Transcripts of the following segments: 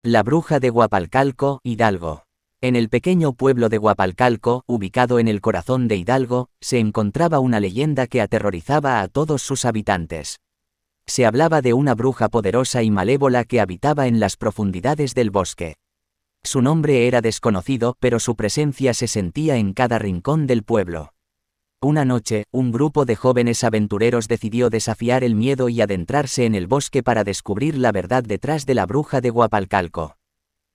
La bruja de Huapalcalco, Hidalgo. En el pequeño pueblo de Huapalcalco, ubicado en el corazón de Hidalgo, se encontraba una leyenda que aterrorizaba a todos sus habitantes. Se hablaba de una bruja poderosa y malévola que habitaba en las profundidades del bosque. Su nombre era desconocido, pero su presencia se sentía en cada rincón del pueblo. Una noche, un grupo de jóvenes aventureros decidió desafiar el miedo y adentrarse en el bosque para descubrir la verdad detrás de la bruja de Huapalcalco.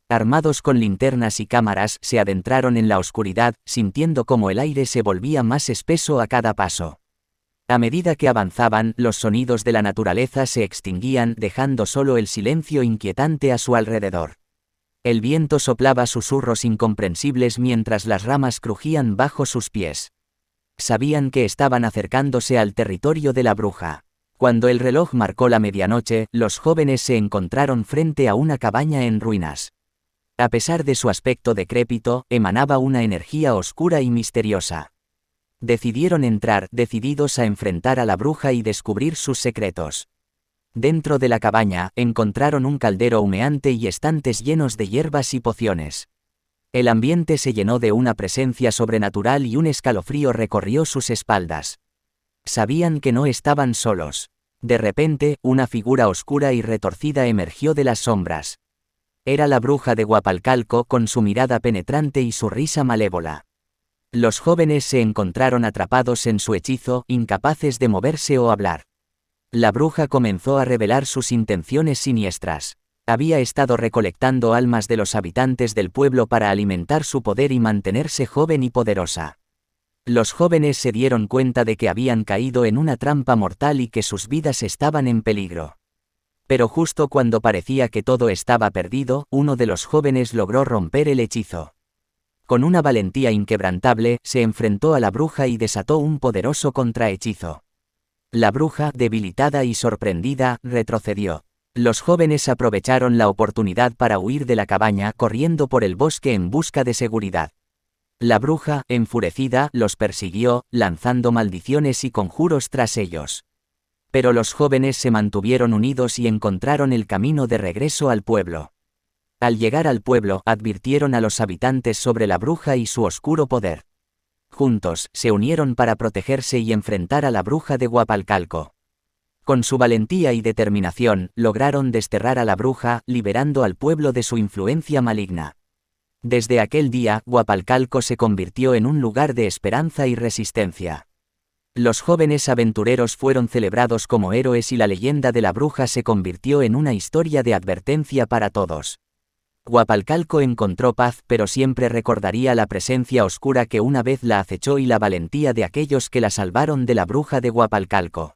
Armados con linternas y cámaras, se adentraron en la oscuridad, sintiendo cómo el aire se volvía más espeso a cada paso. A medida que avanzaban, los sonidos de la naturaleza se extinguían, dejando solo el silencio inquietante a su alrededor. El viento soplaba susurros incomprensibles mientras las ramas crujían bajo sus pies. Sabían que estaban acercándose al territorio de la bruja. Cuando el reloj marcó la medianoche, los jóvenes se encontraron frente a una cabaña en ruinas. A pesar de su aspecto decrépito, emanaba una energía oscura y misteriosa. Decidieron entrar, decididos a enfrentar a la bruja y descubrir sus secretos. Dentro de la cabaña, encontraron un caldero humeante y estantes llenos de hierbas y pociones. El ambiente se llenó de una presencia sobrenatural y un escalofrío recorrió sus espaldas. Sabían que no estaban solos. De repente, una figura oscura y retorcida emergió de las sombras. Era la bruja de Huapalcalco con su mirada penetrante y su risa malévola. Los jóvenes se encontraron atrapados en su hechizo, incapaces de moverse o hablar. La bruja comenzó a revelar sus intenciones siniestras. Había estado recolectando almas de los habitantes del pueblo para alimentar su poder y mantenerse joven y poderosa. Los jóvenes se dieron cuenta de que habían caído en una trampa mortal y que sus vidas estaban en peligro. Pero justo cuando parecía que todo estaba perdido, uno de los jóvenes logró romper el hechizo. Con una valentía inquebrantable, se enfrentó a la bruja y desató un poderoso contrahechizo. La bruja, debilitada y sorprendida, retrocedió. Los jóvenes aprovecharon la oportunidad para huir de la cabaña, corriendo por el bosque en busca de seguridad. La bruja, enfurecida, los persiguió, lanzando maldiciones y conjuros tras ellos. Pero los jóvenes se mantuvieron unidos y encontraron el camino de regreso al pueblo. Al llegar al pueblo, advirtieron a los habitantes sobre la bruja y su oscuro poder. Juntos, se unieron para protegerse y enfrentar a la bruja de Huapalcalco. Con su valentía y determinación, lograron desterrar a la bruja, liberando al pueblo de su influencia maligna. Desde aquel día, Huapalcalco se convirtió en un lugar de esperanza y resistencia. Los jóvenes aventureros fueron celebrados como héroes y la leyenda de la bruja se convirtió en una historia de advertencia para todos. Huapalcalco encontró paz, pero siempre recordaría la presencia oscura que una vez la acechó y la valentía de aquellos que la salvaron de la bruja de Huapalcalco.